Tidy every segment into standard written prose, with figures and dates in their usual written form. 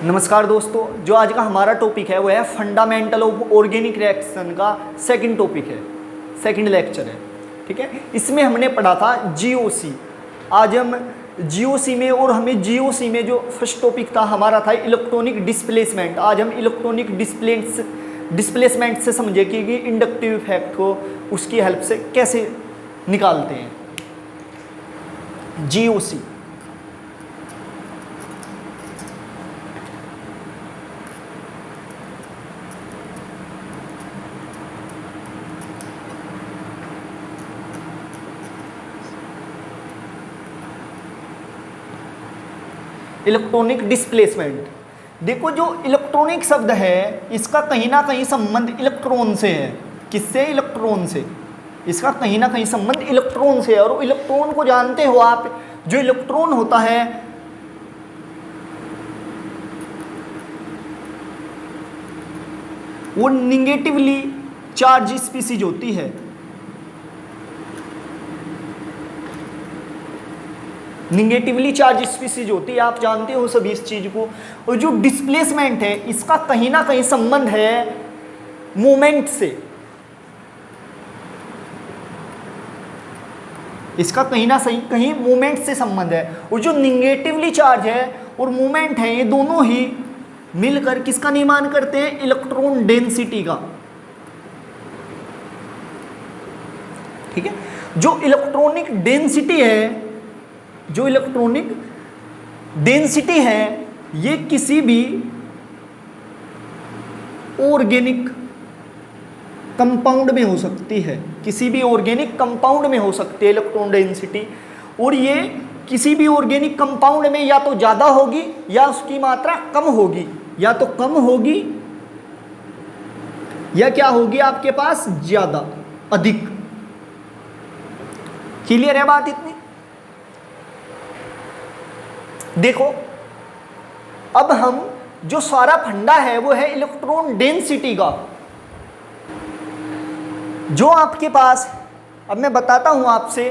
नमस्कार दोस्तों, जो आज का हमारा टॉपिक है वो है फंडामेंटल ऑफ ऑर्गेनिक रिएक्शन का सेकंड टॉपिक है, सेकंड लेक्चर है। ठीक है, इसमें हमने पढ़ा था जीओसी। आज हम जीओसी में, और हमें जीओसी में जो फर्स्ट टॉपिक था हमारा था इलेक्ट्रॉनिक डिस्प्लेसमेंट। आज हम इलेक्ट्रॉनिक डिस्प्लेसमेंट से समझे कि इंडक्टिव इफेक्ट को उसकी हेल्प से कैसे निकालते हैं। GOC electronic displacement. देखो, जो इलेक्ट्रॉनिक शब्द है इसका कहीं ना कहीं संबंध इलेक्ट्रॉन से है। किससे? इलेक्ट्रॉन से। इसका कहीं ना कहीं संबंध इलेक्ट्रॉन से है। और इलेक्ट्रॉन को जानते हो आप, जो इलेक्ट्रॉन होता है वो निगेटिवली चार्ज स्पीसीज होती है। निगेटिवली चार्ज स्पीसीज होती है, आप जानते हो सभी इस चीज को। और जो डिस्प्लेसमेंट है इसका कहीं ना कहीं संबंध है मोमेंट से। इसका कहीं ना कहीं मोमेंट से संबंध है। और जो निगेटिवली चार्ज है और मोमेंट है, ये दोनों ही मिलकर किसका निर्माण करते हैं? इलेक्ट्रॉन डेंसिटी का। ठीक है, जो इलेक्ट्रॉनिक डेंसिटी है, जो इलेक्ट्रॉनिक डेंसिटी है ये किसी भी ऑर्गेनिक कंपाउंड में हो सकती है। किसी भी ऑर्गेनिक कंपाउंड में हो सकती है इलेक्ट्रॉन डेंसिटी। और ये किसी भी ऑर्गेनिक कंपाउंड में या तो ज़्यादा होगी या उसकी मात्रा कम होगी, या तो कम होगी या क्या होगी आपके पास? ज़्यादा, अधिक। क्लियर है बात इतनी? देखो, अब हम जो सारा फंडा है वो है इलेक्ट्रॉन डेंसिटी का। जो आपके पास, अब मैं बताता हूं आपसे,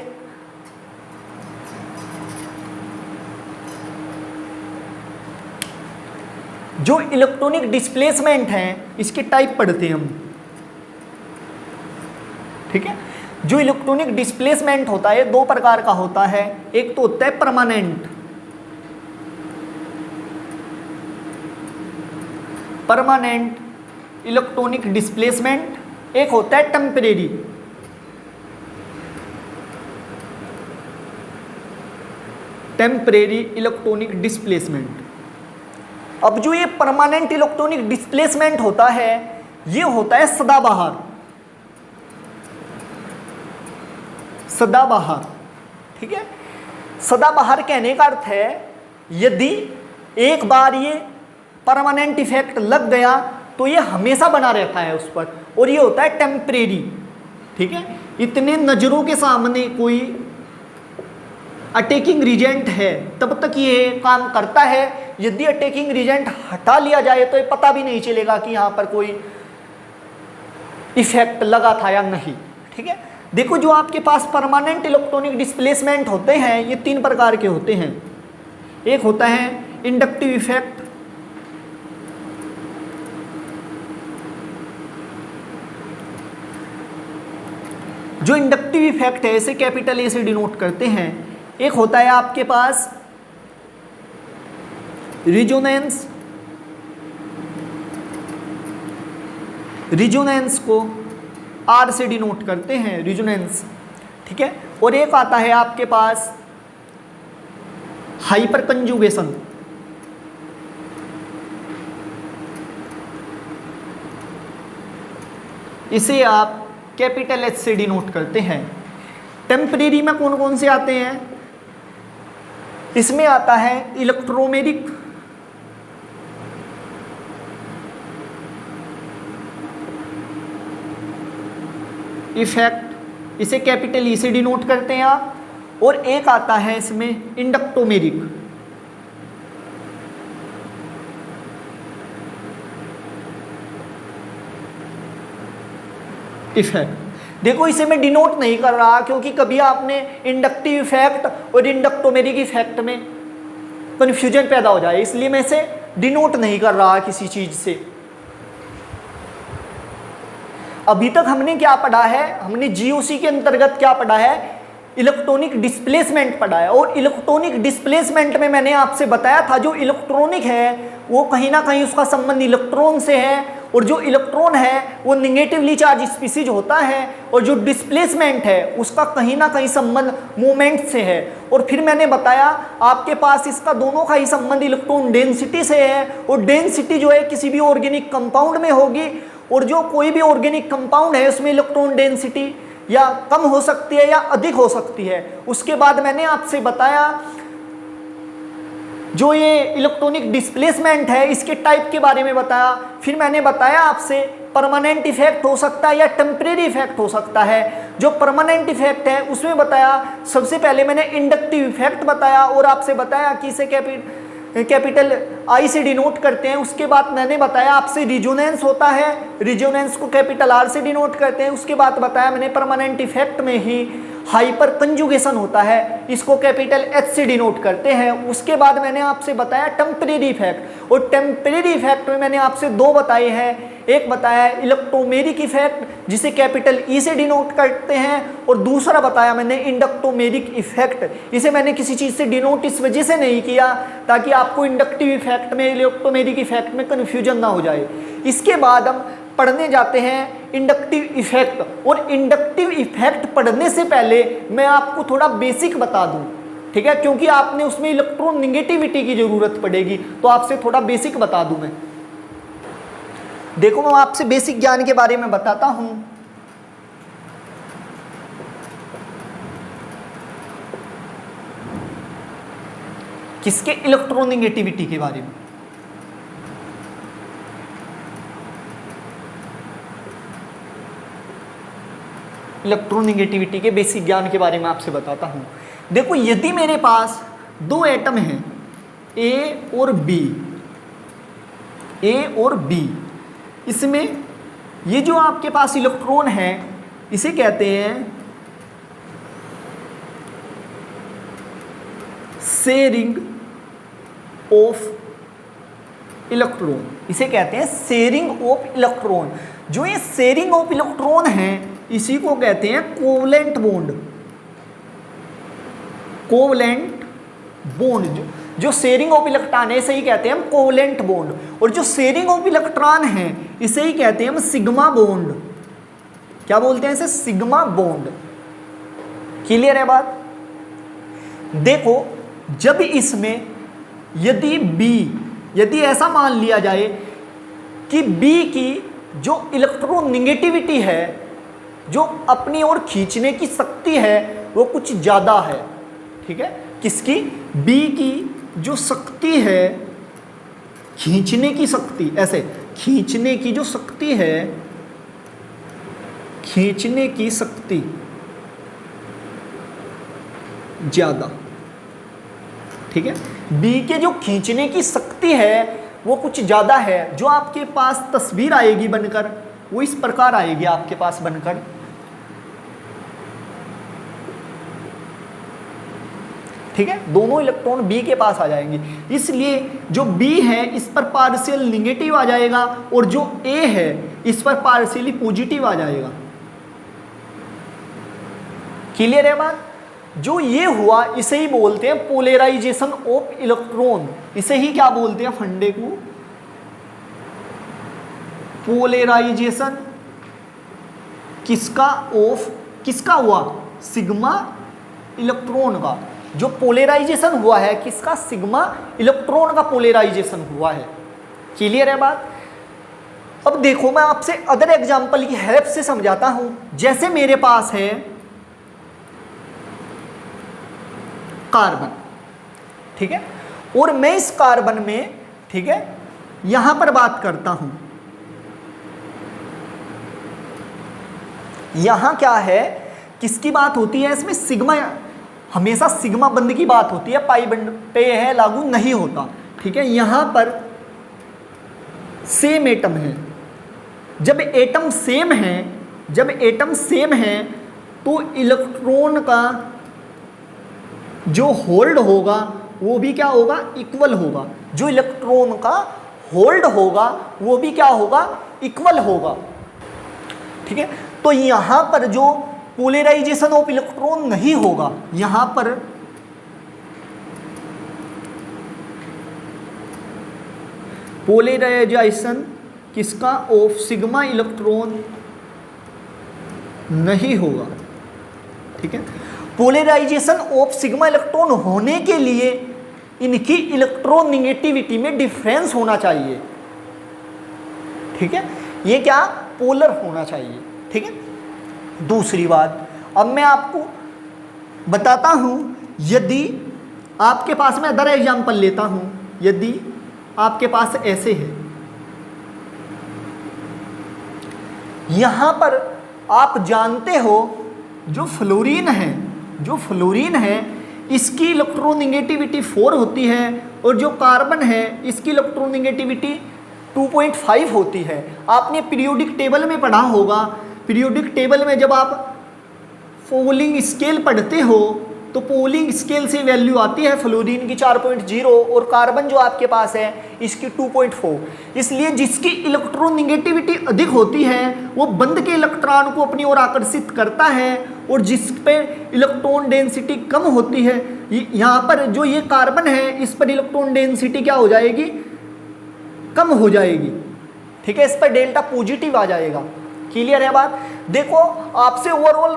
जो इलेक्ट्रॉनिक डिस्प्लेसमेंट है इसके टाइप पढ़ते हैं हम। ठीक है, जो इलेक्ट्रॉनिक डिस्प्लेसमेंट होता है दो प्रकार का होता है। एक तो होता है परमानेंट इलेक्ट्रॉनिक डिस्प्लेसमेंट, एक होता है टेम्परेरी। Temporary electronic displacement. अब जो ये परमानेंट इलेक्ट्रॉनिक डिस्प्लेसमेंट होता है ये होता है सदाबहार। सदाबहार, ठीक है। सदाबहार कहने का अर्थ है यदि एक बार ये परमानेंट इफेक्ट लग गया तो ये हमेशा बना रहता है उस पर। और ये होता है टेम्परेरी। ठीक है, इतने नजरों के सामने कोई अटैकिंग रिजेंट है तब तक ये काम करता है। यदि अटैकिंग रिजेंट हटा लिया जाए तो ये पता भी नहीं चलेगा कि यहाँ पर कोई इफेक्ट लगा था या नहीं। ठीक है, देखो, जो आपके पास परमानेंट इलेक्ट्रॉनिक डिस्प्लेसमेंट होते हैं ये तीन प्रकार के होते हैं। एक होता है इंडक्टिव इफेक्ट, जो इंडक्टिव इफेक्ट है इसे कैपिटल ए से डिनोट करते हैं। एक होता है आपके पास रिजोनेंस, रिजोनेंस को आर से डिनोट करते हैं, रिजोनेंस। ठीक है, और एक आता है आपके पास हाइपर कंजुगेशन। इसे आप कैपिटल एच से डिनोट करते हैं। टेम्परेरी में कौन कौन से आते हैं? इसमें आता है इलेक्ट्रोमेरिक, इफेक्ट, इसे कैपिटल ई से डिनोट करते हैं आप। और एक आता है इसमें इंडक्टोमेरिक। इफेक्ट। देखो, इसे मैं डिनोट नहीं कर रहा क्योंकि कभी आपने इंडक्टिव इफेक्ट और इंडक्टोमेरिक इफेक्ट में कन्फ्यूजन पैदा हो जाए, इसलिए मैं इसे डिनोट नहीं कर रहा किसी चीज से। अभी तक हमने क्या पढ़ा है, हमने जीओसी के अंतर्गत क्या पढ़ा है, इलेक्ट्रॉनिक डिस्प्लेसमेंट पढ़ा है। और इलेक्ट्रॉनिक डिस्प्लेसमेंट में मैंने आपसे बताया था जो इलेक्ट्रॉनिक है वो कहीं ना कहीं उसका संबंध इलेक्ट्रॉन से है, और जो इलेक्ट्रॉन है वो निगेटिवली चार्ज स्पीसीज होता है, और जो डिस्प्लेसमेंट है उसका कहीं ना कहीं संबंध मूवमेंट से है। और फिर मैंने बताया आपके पास इसका दोनों का ही संबंध इलेक्ट्रॉन डेंसिटी से है, और डेंसिटी जो है किसी भी ऑर्गेनिक कंपाउंड में होगी, और जो कोई भी ऑर्गेनिक कंपाउंड है उसमें इलेक्ट्रॉन डेंसिटी या कम हो सकती है या अधिक हो सकती है। उसके बाद मैंने आपसे बताया जो ये इलेक्ट्रॉनिक डिस्प्लेसमेंट है इसके टाइप के बारे में बताया। फिर मैंने बताया आपसे परमानेंट इफेक्ट हो सकता है या टेम्परेरी इफेक्ट हो सकता है। जो परमानेंट इफेक्ट है उसमें बताया, सबसे पहले मैंने इंडक्टिव इफेक्ट बताया और आपसे बताया कि इसे कैपिटल आई से डिनोट करते हैं। उसके बाद मैंने बताया आपसे रिजोनेंस होता है, रिजोनेंस को कैपिटल आर से डिनोट करते हैं। उसके बाद बताया मैंने परमानेंट इफेक्ट में ही हाइपर कंजुगेशन होता है, इसको कैपिटल एच से डिनोट करते हैं। उसके बाद मैंने आपसे बताया टेम्परेरी इफेक्ट, और टेम्परेरी इफेक्ट में मैंने आपसे दो बताए हैं। एक बताया इलेक्ट्रोमेरिक इफेक्ट जिसे कैपिटल ई से डिनोट करते हैं, और दूसरा बताया मैंने इंडक्टोमेरिक इफेक्ट। इसे मैंने किसी चीज़ से डिनोट इस वजह से नहीं किया ताकि आपको इंडक्टिव इफेक्ट में इलेक्ट्रोमेरिक इफेक्ट में कन्फ्यूजन ना हो जाए। इसके बाद हम पढ़ने जाते हैं इंडक्टिव इफेक्ट, और इंडक्टिव इफेक्ट पढ़ने से पहले मैं आपको थोड़ा बेसिक बता दूं, ठीक है, क्योंकि आपने उसमें इलेक्ट्रॉन नेगेटिविटी की जरूरत पड़ेगी, तो आपसे थोड़ा बेसिक बता दूं मैं। देखो मैं आपसे बेसिक ज्ञान के बारे में बताता हूं। किसके? इलेक्ट्रोनेगेटिविटी के बारे में। इलेक्ट्रोनेगेटिविटी के बेसिक ज्ञान के बारे में आपसे बताता हूं। देखो यदि मेरे पास दो एटम हैं ए और बी, ए और बी, इसमें ये जो आपके पास इलेक्ट्रॉन है इसे कहते हैं शेयरिंग ऑफ इलेक्ट्रॉन, इसे कहते हैं शेयरिंग ऑफ इलेक्ट्रॉन। जो ये शेयरिंग ऑफ इलेक्ट्रॉन है इसी को कहते हैं कोवलेंट बॉन्ड। कोवलेंट बॉन्ड, जो शेयरिंग ऑफ इलेक्ट्रॉन है इसे ही कहते हैं हम कोवलेंट बॉन्ड, और जो शेयरिंग ऑफ इलेक्ट्रॉन है इसे ही कहते हैं हम सिग्मा बॉन्ड। क्या बोलते हैं इसे? Sigma bond. क्लियर है बात? देखो जब इसमें यदि ऐसा मान लिया जाए कि बी की जो इलेक्ट्रॉन नेगेटिविटी है, जो अपनी ओर खींचने की शक्ति है वो कुछ ज़्यादा है, ठीक है, किसकी? बी की जो शक्ति है, खींचने की शक्ति, ऐसे खींचने की जो शक्ति है, खींचने की शक्ति ज़्यादा, ठीक है, बी के जो खींचने की शक्ति है वो कुछ ज़्यादा है। जो आपके पास तस्वीर आएगी बनकर वो इस प्रकार आएगी आपके पास बनकर, ठीक है, दोनों इलेक्ट्रॉन बी के पास आ जाएंगे। इसलिए जो बी है इस पर पार्शियल निगेटिव आ जाएगा, और जो ए है इस पर पार्शियली पॉजिटिव आ जाएगा। क्लियर है बात? जो ये हुआ इसे ही बोलते हैं पोलराइजेशन ऑफ इलेक्ट्रॉन। इसे ही क्या बोलते हैं फंडे को? पोलराइजेशन किसका? ऑफ किसका हुआ? सिग्मा इलेक्ट्रॉन का। जो पोलराइजेशन हुआ है किसका? सिग्मा इलेक्ट्रॉन का पोलराइजेशन हुआ है। क्लियर है बात? अब देखो मैं आपसे अदर एग्जांपल की हेल्प से समझाता हूं। जैसे मेरे पास है कार्बन, ठीक है, और मैं इस कार्बन में, ठीक है, यहां पर बात करता हूं। यहां क्या है, किसकी बात होती है इसमें? सिग्मा, हमेशा सिग्मा बंद की बात होती है, पाई बंद पे है लागू नहीं होता, ठीक है। यहां पर सेम एटम है। जब एटम सेम है तो इलेक्ट्रॉन का जो होल्ड होगा वो भी क्या होगा? इक्वल होगा। जो इलेक्ट्रॉन का होल्ड होगा वो भी क्या होगा, इक्वल होगा। ठीक है, तो यहां पर जो पोलराइजेशन ऑफ इलेक्ट्रॉन नहीं होगा, यहां पर पोलराइजेशन किसका, ऑफ सिग्मा इलेक्ट्रॉन नहीं होगा। ठीक है, पोलराइजेशन ऑफ सिग्मा इलेक्ट्रॉन होने के लिए इनकी इलेक्ट्रोनिगेटिविटी में डिफरेंस होना चाहिए। ठीक है, ये क्या, पोलर होना चाहिए। ठीक है, दूसरी बात, अब मैं आपको बताता हूं, यदि आपके पास, मैं अदर एग्जांपल लेता हूं, यदि आपके पास ऐसे है, यहां पर आप जानते हो जो फ्लोरीन है, जो फ्लोरीन है इसकी इलेक्ट्रोनिगेटिविटी 4 होती है, और जो कार्बन है इसकी इलेक्ट्रोनिगेटिविटी 2.5 होती है। आपने पीरियोडिक टेबल में पढ़ा होगा, पीरियोडिक टेबल में जब आप पोलिंग स्केल पढ़ते हो तो पोलिंग स्केल से वैल्यू आती है फ्लोरीन की 4.0 और कार्बन जो आपके पास है इसकी 2.4। इसलिए जिसकी इलेक्ट्रोनिगेटिविटी अधिक होती है वो बंद के इलेक्ट्रॉन को अपनी ओर आकर्षित करता है, और जिस पे इलेक्ट्रॉन डेंसिटी कम होती है, यहाँ पर जो ये कार्बन है इस पर इलेक्ट्रॉन डेंसिटी क्या हो जाएगी, कम हो जाएगी। ठीक है, इस पर डेल्टा पॉजिटिव आ जाएगा। क्लियर है बात? देखो आपसे ओवरऑल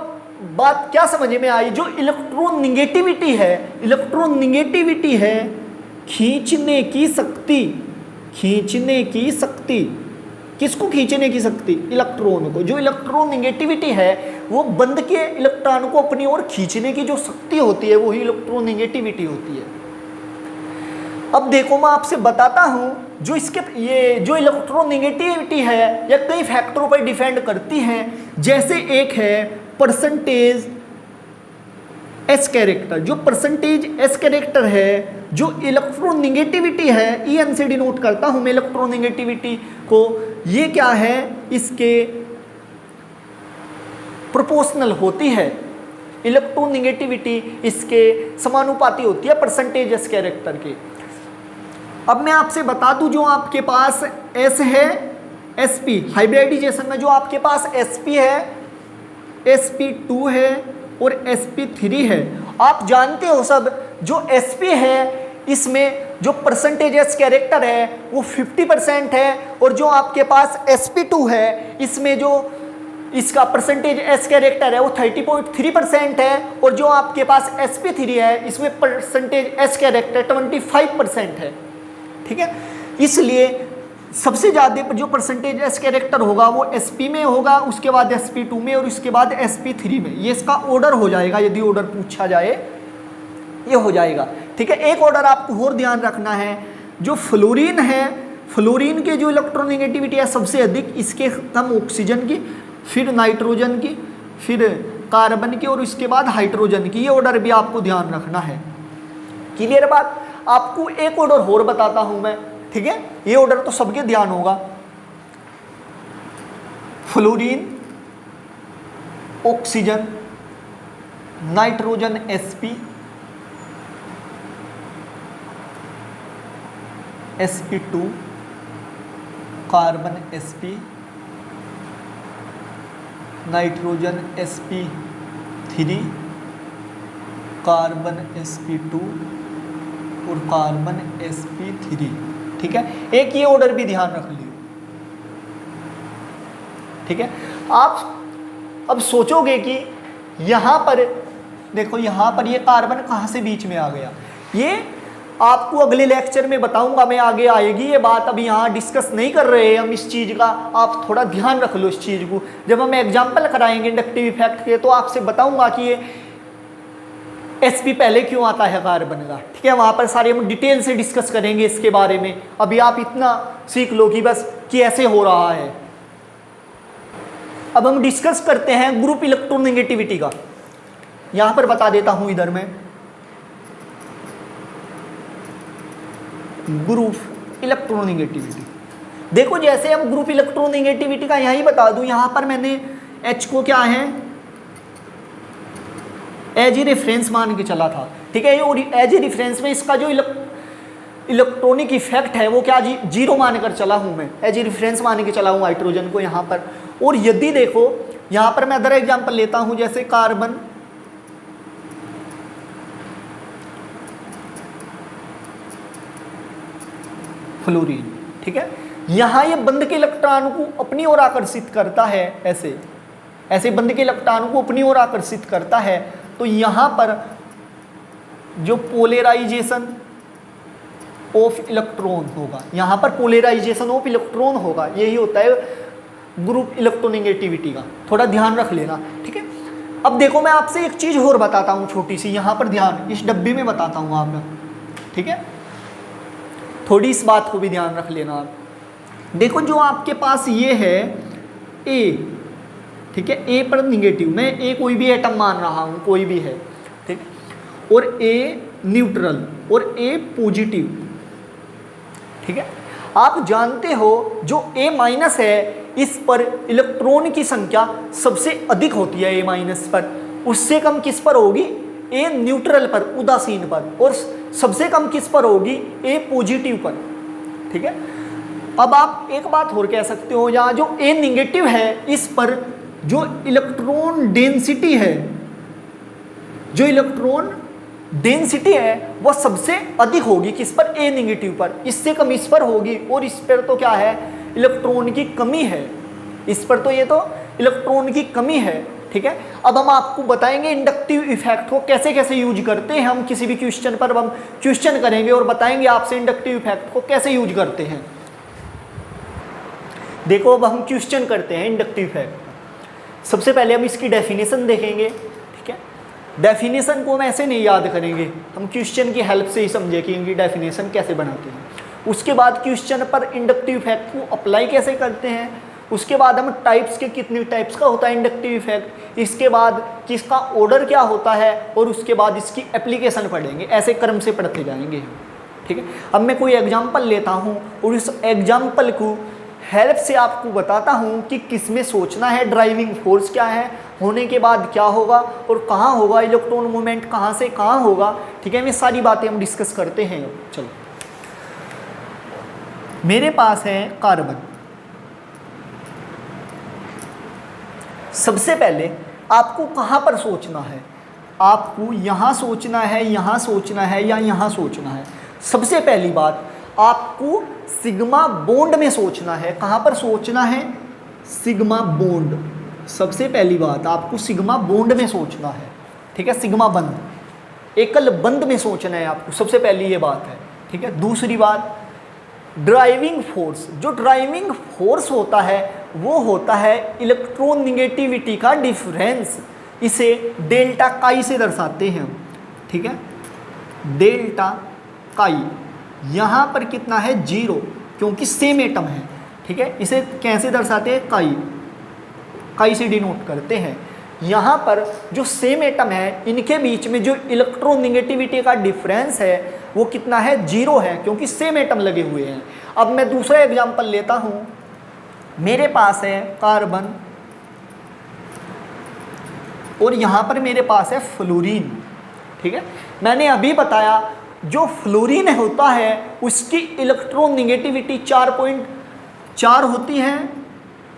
बात क्या समझ में आई, जो इलेक्ट्रोनिगेटिविटी है, इलेक्ट्रोनिगेटिविटी है खींचने की शक्ति, खींचने की शक्ति, किसको खींचने की शक्ति, इलेक्ट्रॉन को। जो इलेक्ट्रोनिगेटिविटी है वो बंद के इलेक्ट्रॉन को अपनी ओर खींचने की जो शक्ति होती है वही इलेक्ट्रोनिगेटिविटी होती है। अब देखो मैं आपसे बताता हूं, जो इसके ये जो इलेक्ट्रोनिगेटिविटी है या कई फैक्टरों पर डिपेंड करती है। जैसे एक है परसेंटेज एस कैरेक्टर, जो परसेंटेज एस कैरेक्टर है, जो इलेक्ट्रोनिगेटिविटी है, EN से डिनोट करता हूं मैं इलेक्ट्रोनिगेटिविटी को, ये क्या है, इसके प्रोपोर्शनल होती है। इलेक्ट्रोनिगेटिविटी इसके समानुपाती होती है परसेंटेज एस कैरेक्टर के। अब मैं आपसे बता दूं, जो आपके पास S है, sp हाइब्रिडाइजेशन में जो आपके पास sp है, sp2 है और sp3 है। आप जानते हो सब, जो sp है इसमें जो परसेंटेज एस कैरेक्टर है वो 50% है, और जो आपके पास sp2 है इसमें जो इसका परसेंटेज एस कैरेक्टर है वो 30.3% है, और जो आपके पास sp3 है इसमें परसेंटेज एस कैरेक्टर 25% है। ठीक है, इसलिए सबसे ज़्यादा जो परसेंटेज एस कैरेक्टर होगा वो sp में होगा, उसके बाद sp2 में और उसके बाद sp3 में। ये इसका ऑर्डर हो जाएगा, यदि ऑर्डर पूछा जाए ये हो जाएगा। ठीक है, एक ऑर्डर आपको और ध्यान रखना है, जो फ्लोरीन है, फ्लोरीन के जो इलेक्ट्रोनिगेटिविटी है सबसे अधिक, इसके कम ऑक्सीजन की, फिर नाइट्रोजन की, फिर कार्बन की और उसके बाद हाइड्रोजन की। ये ऑर्डर भी आपको ध्यान रखना है। क्लियर बात? आपको एक ऑर्डर और बताता हूं मैं। ठीक है, ये ऑर्डर तो सबके ध्यान होगा। Fluorine, oxygen, nitrogen sp, sp2, carbon sp, nitrogen sp3, carbon sp2 और कार्बन sp3। ठीक है, एक ये ऑर्डर भी ध्यान रख लियो। ठीक है, आप अब सोचोगे कि यहां पर देखो, यहां पर ये कार्बन कहां से बीच में आ गया, ये आपको अगले लेक्चर में बताऊंगा मैं, आगे आएगी ये बात। अभी यहाँ डिस्कस नहीं कर रहे हैं हम इस चीज़ का, आप थोड़ा ध्यान रख लो इस चीज़ को। जब हम एग्जाम्पल कराएंगे इंडक्टिव इफेक्ट के तो आपसे बताऊंगा कि ये sp पहले क्यों आता है कार्बन का। ठीक है, वहाँ पर सारे हम डिटेल से डिस्कस करेंगे इसके बारे में। अभी आप इतना सीख लो कि बस कि ऐसे हो रहा है। अब हम डिस्कस करते हैं ग्रुप इलेक्ट्रोनिगेटिविटी का। यहाँ पर बता देता हूँ इधर में, ग्रुप इलेक्ट्रोनिगेटिविटी। देखो जैसे हम ग्रुप इलेक्ट्रोनिगेटिविटी का यही बता दूं, यहां पर मैंने H को क्या है एज ए रेफरेंस मान के चला था। ठीक है, और एज ए रेफरेंस में इसका जो इलेक्ट्रॉनिक इफेक्ट है वो क्या जीरो मानकर चला हूँ मैं, एज ए रेफरेंस मान के चला हूँ हाइड्रोजन को यहाँ पर। और यदि देखो यहाँ पर मैं अदर एग्जाम्पल लेता हूँ जैसे कार्बन, फ्लोरीन, ठीक है, यहाँ ये बंद के इलेक्ट्रॉन को अपनी ओर आकर्षित करता है, ऐसे ऐसे बंद के इलेक्ट्रॉन को अपनी ओर आकर्षित करता है। तो यहाँ पर जो पोलराइजेशन ऑफ इलेक्ट्रॉन होगा, यहाँ पर पोलराइजेशन ऑफ इलेक्ट्रॉन होगा, यही होता है ग्रुप इलेक्ट्रोनेगेटिविटी का, थोड़ा ध्यान रख लेना, ठीक है। अब देखो मैं आपसे एक चीज़ और बताता हूँ छोटी सी, यहाँ पर ध्यान इस डब्बे में बताता हूँ आप, ठीक है, थोड़ी इस बात को भी ध्यान रख लेना आप। देखो जो आपके पास ये है ए, ठीक है, ए पर निगेटिव, मैं ए कोई भी एटम मान रहा हूँ, कोई भी है, ठीक, और ए न्यूट्रल और ए पॉजिटिव, ठीक है। आप जानते हो जो ए माइनस है इस पर इलेक्ट्रॉन की संख्या सबसे अधिक होती है, ए माइनस पर, उससे कम किस पर होगी, ए न्यूट्रल पर, उदासीन पर, और सबसे कम किस पर होगी, ए पॉजिटिव पर, ठीक है। अब आप एक बात और कह सकते हो, यहाँ जो ए निगेटिव है इस पर जो इलेक्ट्रॉन डेंसिटी है, जो इलेक्ट्रॉन डेंसिटी है वह सबसे अधिक होगी किस पर, ए निगेटिव पर, इससे कम इस पर होगी, और इस पर तो क्या है, इलेक्ट्रॉन की कमी है, इस पर तो ये तो इलेक्ट्रॉन की कमी है, ठीक है। अब हम आपको बताएंगे इंडक्टिव इफेक्ट को कैसे कैसे यूज करते हैं, हम किसी भी क्वेश्चन पर हम क्वेश्चन करेंगे और बताएंगे आपसे इंडक्टिव इफेक्ट को कैसे यूज करते हैं। देखो अब हम क्वेश्चन करते हैं इंडक्टिव इफेक्ट। सबसे पहले हम इसकी डेफिनेशन देखेंगे, ठीक है। डेफिनेशन को हम ऐसे नहीं याद करेंगे, हम क्वेश्चन की हेल्प से ही समझे कि इनकी डेफिनेशन कैसे बनाते हैं। उसके बाद क्वेश्चन पर इंडक्टिव इफेक्ट को अप्लाई कैसे करते हैं, उसके बाद हम टाइप्स के कितनी टाइप्स का होता है इंडक्टिव इफेक्ट, इसके बाद किसका ऑर्डर क्या होता है, और उसके बाद इसकी एप्लीकेशन पढ़ेंगे, ऐसे क्रम से पढ़ते जाएंगे हम, ठीक है। अब मैं कोई एग्जाम्पल लेता हूँ और इस एग्जाम्पल को हेल्प से आपको बताता हूँ कि किस में सोचना है, ड्राइविंग फोर्स क्या है, होने के बाद क्या होगा और कहाँ होगा, इलेक्ट्रॉन मूवमेंट कहाँ से कहाँ होगा, ठीक है। ये सारी बातें हम डिस्कस करते हैं। चलो मेरे पास है कार्बन। सबसे पहले आपको कहाँ पर सोचना है, आपको यहाँ सोचना है, यहाँ सोचना है या यहाँ सोचना है। सबसे पहली बात आपको सिग्मा बॉन्ड में सोचना है। कहाँ पर सोचना है, सिग्मा बॉन्ड। सबसे पहली बात आपको सिग्मा बॉन्ड में सोचना है, ठीक है, सिग्मा बंद, एकल बंद में सोचना है आपको, सबसे पहली ये बात है, ठीक है। दूसरी बात ड्राइविंग फोर्स, जो ड्राइविंग फोर्स होता है वो होता है इलेक्ट्रॉन निगेटिविटी का डिफरेंस, इसे डेल्टा काई से दर्शाते हैं हम, ठीक है, डेल्टा काई। यहाँ पर कितना है, 0, क्योंकि सेम एटम है, ठीक है। इसे कैसे दर्शाते हैं, काई, काई से डिनोट करते हैं। यहाँ पर जो सेम एटम है इनके बीच में जो इलेक्ट्रॉन निगेटिविटी का डिफरेंस है वो कितना है, 0 है, क्योंकि सेम एटम लगे हुए हैं। अब मैं दूसरा एग्जांपल लेता हूँ, मेरे पास है कार्बन और यहाँ पर मेरे पास है फ्लोरीन, ठीक है। मैंने अभी बताया जो फ्लोरीन होता है उसकी इलेक्ट्रॉन निगेटिविटी 4.4 होती है,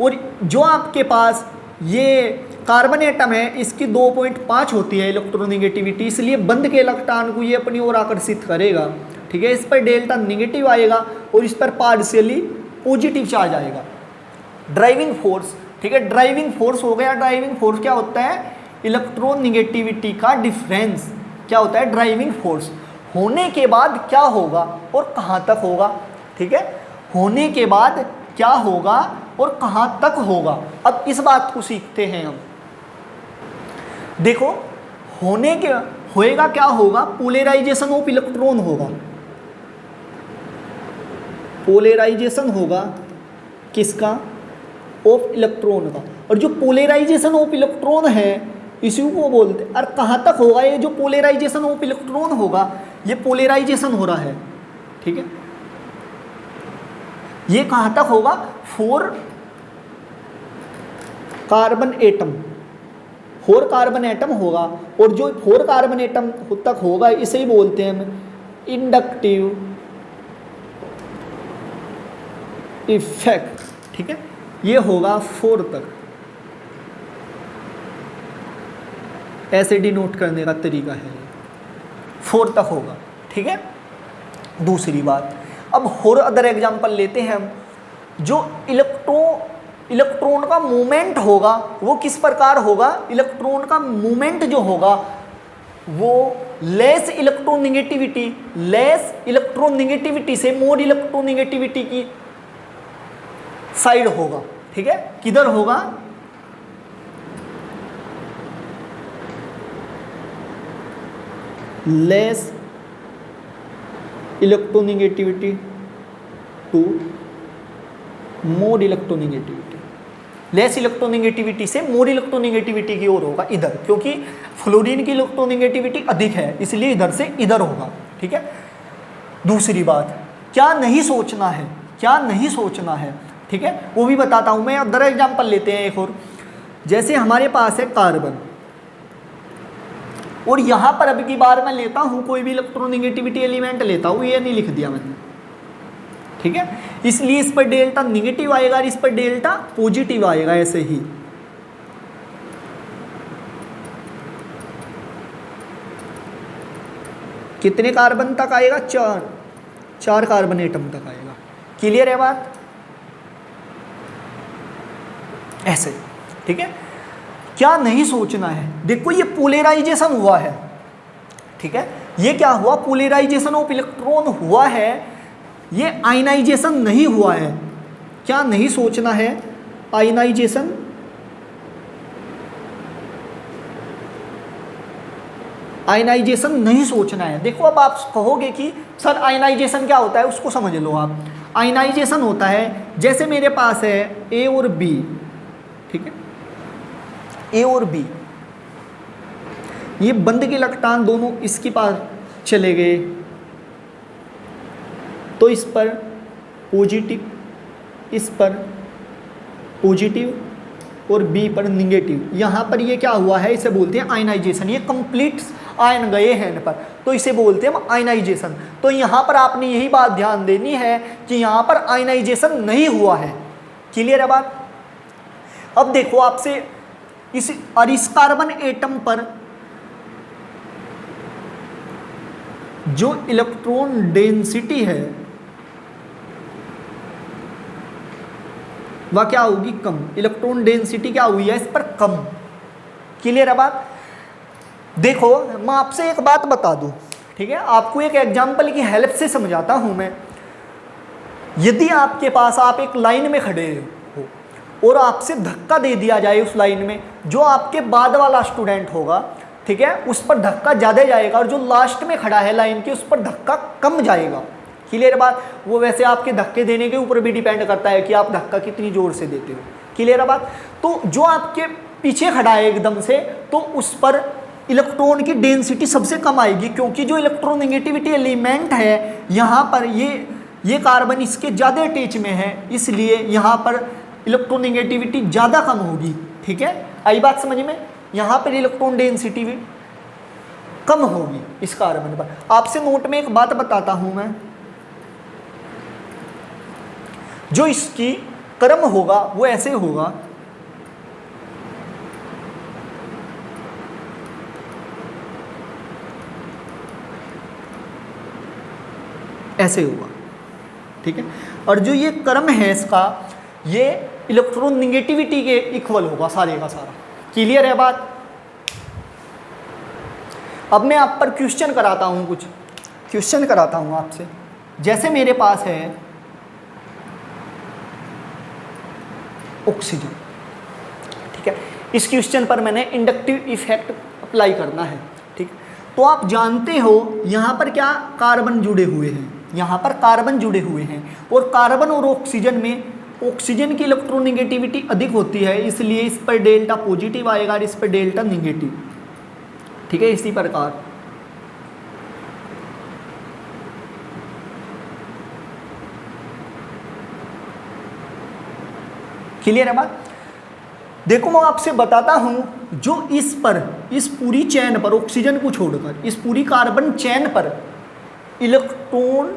और जो आपके पास ये कार्बन एटम है इसकी 2.5 होती है इलेक्ट्रॉन निगेटिविटी, इसलिए बंद के इलेक्ट्रॉन को ये अपनी ओर आकर्षित करेगा, ठीक है। इस पर डेल्टा निगेटिव आएगा और इस पर पार्शियली पॉजिटिव चार्ज आएगा। ड्राइविंग फोर्स, ठीक है, ड्राइविंग फोर्स हो गया। ड्राइविंग फोर्स क्या होता है, इलेक्ट्रॉन निगेटिविटी का डिफरेंस, क्या होता है, ड्राइविंग फोर्स। होने के बाद क्या होगा और कहाँ तक होगा, ठीक है, होने के बाद क्या होगा और कहाँ तक होगा। अब इस बात को सीखते हैं हम। देखो होने के होएगा क्या होगा, पोलराइजेशन ऑफ इलेक्ट्रॉन होगा, पोलराइजेशन होगा किसका, ऑफ इलेक्ट्रॉन का। और जो पोलराइजेशन ऑफ इलेक्ट्रॉन है इसी को बोलते हैं। और कहाँ तक होगा ये जो पोलराइजेशन ऑफ इलेक्ट्रॉन होगा, ये पोलराइजेशन हो रहा है, ठीक है, ये कहाँ तक होगा, 4 कार्बन एटम, 4 कार्बन एटम होगा। और जो 4 कार्बन एटम तक होगा इसे ही बोलते हैं हम इंडक्टिव इफेक्ट, ठीक है, ये होगा 4 तक। ऐसे डिनोट करने का तरीका है, 4 तक होगा, ठीक है। दूसरी बात, अब और अदर एग्जांपल लेते हैं हम। जो इलेक्ट्रॉन का मूवमेंट होगा वो किस प्रकार होगा, इलेक्ट्रॉन का मूवमेंट जो होगा वो लेस इलेक्ट्रोनेगेटिविटी से मोर इलेक्ट्रोनेगेटिविटी की साइड होगा, ठीक है। किधर होगा, less electronegativity to more electronegativity, less electronegativity से मोर इलेक्ट्रोनेगेटिविटी की ओर होगा इधर, क्योंकि फ्लोरीन की इलेक्ट्रोनेगेटिविटी अधिक है इसलिए इधर से इधर होगा, ठीक है। दूसरी बात, क्या नहीं सोचना है, ठीक है, वो भी बताता हूं मैं। अदर एग्जांपल लेते हैं एक और। जैसे हमारे पास है कार्बन, और यहां पर अब की बार मैं लेता हूं कोई भी इलेक्ट्रोनेगेटिविटी एलिमेंट लेता हूं, ये नहीं लिख दिया मैंने, ठीक है। इसलिए इस पर डेल्टा निगेटिव आएगा और इस पर डेल्टा पॉजिटिव आएगा, ऐसे ही। कितने कार्बन तक आएगा, 4 कार्बन एटम तक आएगा। क्लियर है बात, ऐसे, ठीक है। क्या नहीं सोचना है, देखो ये पोलराइजेशन हुआ है, ठीक है, ये क्या हुआ, पोलराइजेशन ऑफ इलेक्ट्रॉन हुआ है, ये आयनाइजेशन नहीं हुआ है। क्या नहीं सोचना है, आयनाइजेशन नहीं सोचना है। देखो अब आप कहोगे कि सर आयनाइजेशन क्या होता है, उसको समझ लो आप। आयनाइजेशन होता है, जैसे मेरे पास है ए और बी, ठीक है, ए और बी, ये बंद के इलेक्ट्रॉन दोनों इसके पास चले गए, तो इस पर पॉजिटिव, इस पर पॉजिटिव और बी पर निगेटिव। यहाँ पर ये क्या हुआ है, इसे बोलते हैं आयनाइजेशन। ये कंप्लीट आयन गए हैं इन पर, तो इसे बोलते हैं आयनाइजेशन। तो यहाँ पर आपने यही बात ध्यान देनी है कि यहाँ पर आयनाइजेशन नहीं हुआ है। क्लियर है बात। अब देखो आपसे इस कार्बन एटम पर जो इलेक्ट्रॉन डेंसिटी है वह क्या होगी, कम। इलेक्ट्रॉन डेंसिटी क्या हुई है इस पर, कम। क्लियर है बात। देखो मैं आपसे एक बात बता दूं, ठीक है, आपको एक एग्जांपल की हेल्प से समझाता हूं मैं। यदि आपके पास, आप एक लाइन में खड़े हो और आपसे धक्का दे दिया जाए उस लाइन में, जो आपके बाद वाला स्टूडेंट होगा, ठीक है, उस पर धक्का ज़्यादा जाएगा और जो लास्ट में खड़ा है लाइन के उस पर धक्का कम जाएगा। क्लियर बात। वो वैसे आपके धक्के देने के ऊपर भी डिपेंड करता है कि आप धक्का कितनी जोर से देते हो। क्लियर बात। तो जो आपके पीछे खड़ा है एकदम से, तो उस पर इलेक्ट्रॉन की डेंसिटी सबसे कम आएगी, क्योंकि जो इलेक्ट्रोनेगेटिविटी एलिमेंट है यहाँ पर, ये कार्बन इसके ज़्यादा अटैच में है, इसलिए यहाँ पर इलेक्ट्रोनेगेटिविटी ज़्यादा कम होगी। ठीक है, आई बात समझ में। यहाँ पर इलेक्ट्रॉन डेंसिटी भी कम होगी इस कार्बन पर। आपसे नोट में एक बात बताता हूँ मैं, जो इसकी क्रम होगा वो ऐसे होगा, ऐसे होगा। ठीक है, और जो ये क्रम है इसका, ये इलेक्ट्रॉन निगेटिविटी के इक्वल होगा सारे का सारा। क्लियर है बात। अब मैं आप पर क्वेश्चन कराता हूँ, कुछ क्वेश्चन कराता हूँ आपसे। जैसे मेरे पास है ऑक्सीजन, ठीक है, इस क्वेश्चन पर मैंने इंडक्टिव इफेक्ट अप्लाई करना है। ठीक, तो आप जानते हो यहाँ पर क्या कार्बन जुड़े हुए हैं, यहाँ पर कार्बन जुड़े हुए हैं, और कार्बन और ऑक्सीजन में ऑक्सीजन की इलेक्ट्रोनेगेटिविटी अधिक होती है, इसलिए इस पर डेल्टा पॉजिटिव आएगा और इस पर डेल्टा निगेटिव। ठीक है, इसी प्रकार क्लियर है बात। देखो मैं आपसे बताता हूं, जो इस पर, इस पूरी चेन पर, ऑक्सीजन को छोड़कर इस पूरी कार्बन चेन पर इलेक्ट्रॉन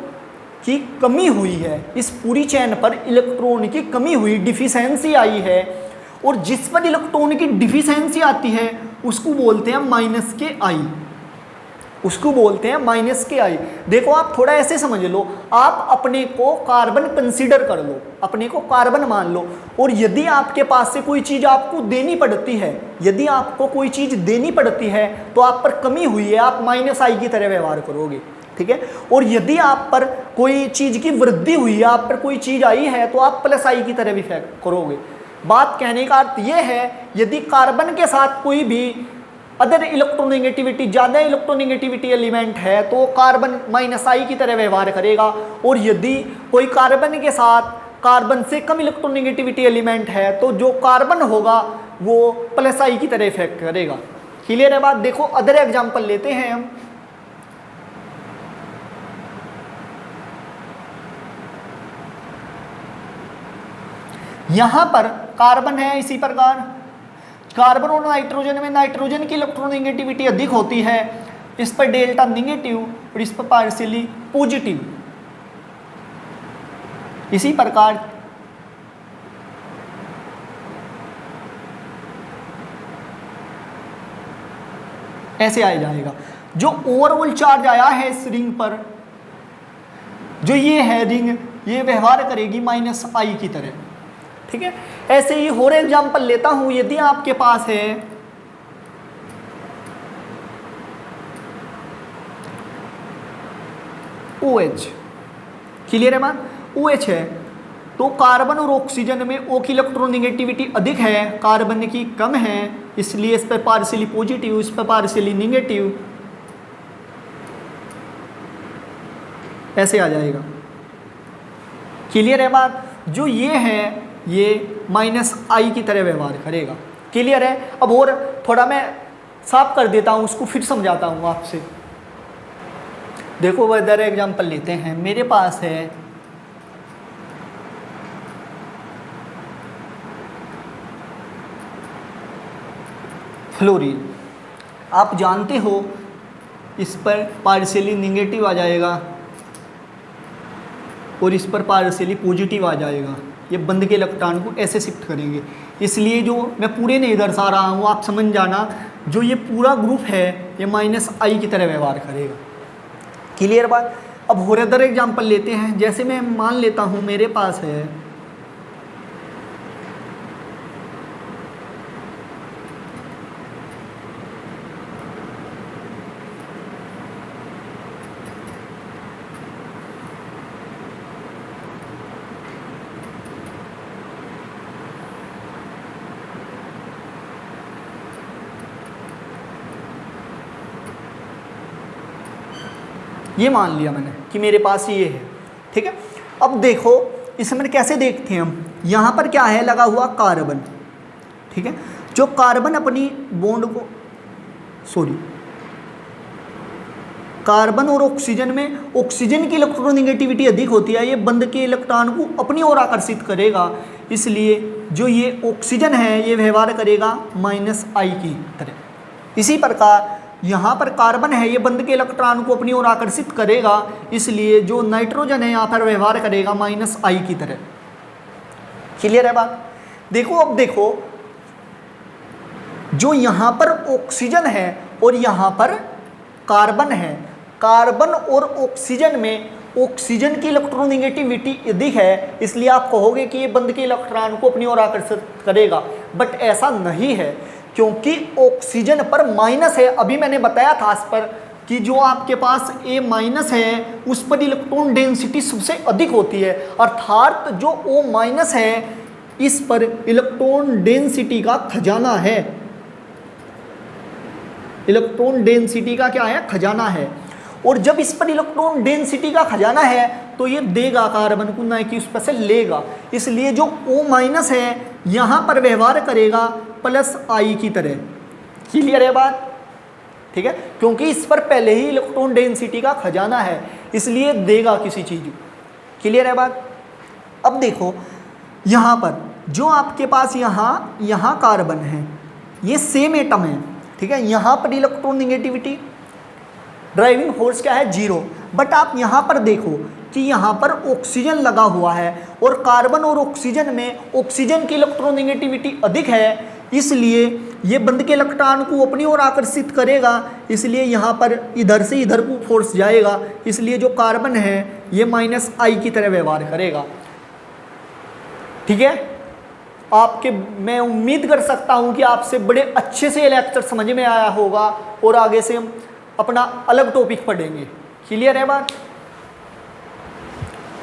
की कमी हुई है, इस पूरी चेन पर इलेक्ट्रॉन की कमी हुई, डिफिशेंसी आई है, और जिस पर इलेक्ट्रॉन की डिफिशेंसी आती है उसको बोलते हैं माइनस के आई, उसको बोलते हैं माइनस के आई। देखो आप थोड़ा ऐसे समझ लो, आप अपने को कार्बन कंसीडर कर लो, अपने को कार्बन मान लो, और यदि आपके पास से कोई चीज़ आपको देनी पड़ती है, यदि आपको कोई चीज़ देनी पड़ती है तो आप पर कमी हुई है, आप माइनस आई की तरह व्यवहार करोगे, ठीक है। और यदि आप पर कोई चीज़ की वृद्धि हुई है, आप पर कोई चीज़ आई है तो आप प्लस आई की तरह भी करोगे। बात कहने का अर्थ यह है, यदि कार्बन के साथ कोई भी अदर इलेक्ट्रोनेगेटिविटी, ज़्यादा इलेक्ट्रोनेगेटिविटी एलिमेंट है तो कार्बन माइनस आई की तरह व्यवहार करेगा, और यदि कोई कार्बन के साथ कार्बन से कम इलेक्ट्रोनेगेटिविटी एलिमेंट है तो जो कार्बन होगा वो प्लस आई की तरह इफेक्ट करेगा। क्लियर है बात। देखो अदर एग्जाम्पल लेते हैं हम। यहां पर कार्बन है, इसी प्रकार कार्बन और नाइट्रोजन में नाइट्रोजन की इलेक्ट्रोनेगेटिविटी अधिक होती है, इस पर डेल्टा नेगेटिव और इस पर पार्शियली पॉजिटिव। इसी प्रकार ऐसे आ जाएगा। जो ओवरऑल चार्ज आया है इस रिंग पर, जो ये है रिंग, ये व्यवहार करेगी माइनस आई की तरह, ठीक है। ऐसे ही और एग्जाम्पल लेता हूं। यदि आपके पास है OH, क्लियर है बात, OH है तो कार्बन और ऑक्सीजन में O की इलेक्ट्रोनेगेटिविटी अधिक है, कार्बन की कम है, इसलिए इस पर पार्शियली पॉजिटिव, इस पर पार्शियली नेगेटिव, ऐसे आ जाएगा। क्लियर है बात। जो ये है ये माइनस आई की तरह व्यवहार करेगा। क्लियर है। अब और थोड़ा मैं साफ कर देता हूँ, उसको फिर समझाता हूँ आपसे। देखो अदर एग्जाम्पल लेते हैं। मेरे पास है फ्लोरीन, आप जानते हो इस पर पार्शियली नेगेटिव आ जाएगा और इस पर पार्शियली पॉजिटिव आ जाएगा। ये बंद के इलेक्ट्रॉन को ऐसे शिफ्ट करेंगे, इसलिए जो मैं पूरे नहीं दर्शा रहा हूँ, आप समझ जाना, जो ये पूरा ग्रुप है ये माइनस आई की तरह व्यवहार करेगा। क्लियर बात। अब और अदर एग्जाम्पल लेते हैं। जैसे मैं मान लेता हूँ मेरे पास है ये, मान लिया मैंने कि मेरे पास ये है, ठीक है। अब देखो इसमें कैसे देखते हैं हम, यहाँ पर क्या है लगा हुआ कार्बन, ठीक है। जो कार्बन अपनी बॉन्ड को कार्बन और ऑक्सीजन में ऑक्सीजन की इलेक्ट्रोनेगेटिविटी अधिक होती है, ये बंद के इलेक्ट्रॉन को अपनी ओर आकर्षित करेगा, इसलिए जो ये ऑक्सीजन है ये व्यवहार करेगा माइनस आई की तरह। इसी प्रकार यहाँ पर कार्बन है, ये बंद के इलेक्ट्रॉन को अपनी ओर आकर्षित करेगा, इसलिए जो नाइट्रोजन है यहाँ पर व्यवहार करेगा माइनस आई की तरह। क्लियर है बात। देखो अब देखो, जो यहाँ पर ऑक्सीजन है और यहाँ पर कार्बन है, कार्बन और ऑक्सीजन में ऑक्सीजन की इलेक्ट्रोनेगेटिविटी अधिक है, इसलिए आप कहोगे कि ये बंद के इलेक्ट्रॉन को अपनी ओर आकर्षित करेगा, बट ऐसा नहीं है, क्योंकि ऑक्सीजन पर माइनस है। अभी मैंने बताया था इस पर कि जो आपके पास A माइनस है उस पर इलेक्ट्रॉन डेंसिटी सबसे अधिक होती है, अर्थात जो O माइनस है इस पर इलेक्ट्रॉन डेंसिटी का खजाना है, इलेक्ट्रॉन डेंसिटी का क्या है, खजाना है। और जब इस पर इलेक्ट्रॉन डेंसिटी का खजाना है तो ये देगा कार्बन को, ना कि उस पर से लेगा, इसलिए जो O माइनस है यहाँ पर व्यवहार करेगा प्लस आई की तरह। क्लियर है बात, ठीक है, क्योंकि इस पर पहले ही इलेक्ट्रॉन डेंसिटी का खजाना है, इसलिए देगा किसी चीज़ को। क्लियर है बात। अब देखो यहाँ पर जो आपके पास यहाँ कार्बन है, ये सेम एटम है, ठीक है। यहाँ पर इलेक्ट्रोनेगेटिविटी ड्राइविंग फोर्स क्या है, जीरो, बट आप यहाँ पर देखो कि यहाँ पर ऑक्सीजन लगा हुआ है और कार्बन और ऑक्सीजन में ऑक्सीजन की इलेक्ट्रोनेगेटिविटी अधिक है, इसलिए ये बंद के इलेक्ट्रॉन को अपनी ओर आकर्षित करेगा, इसलिए यहाँ पर इधर से इधर को फोर्स जाएगा, इसलिए जो कार्बन है ये -I की तरह व्यवहार करेगा। ठीक है, आपके मैं उम्मीद कर सकता हूँ कि आपसे बड़े अच्छे से ये लेक्चर समझ में आया होगा और आगे से हम अपना अलग टॉपिक पढ़ेंगे। क्लियर है बात?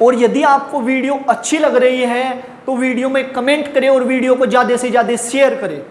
और यदि आपको वीडियो अच्छी लग रही है तो वीडियो में कमेंट करें और वीडियो को ज़्यादा से ज़्यादा शेयर करें।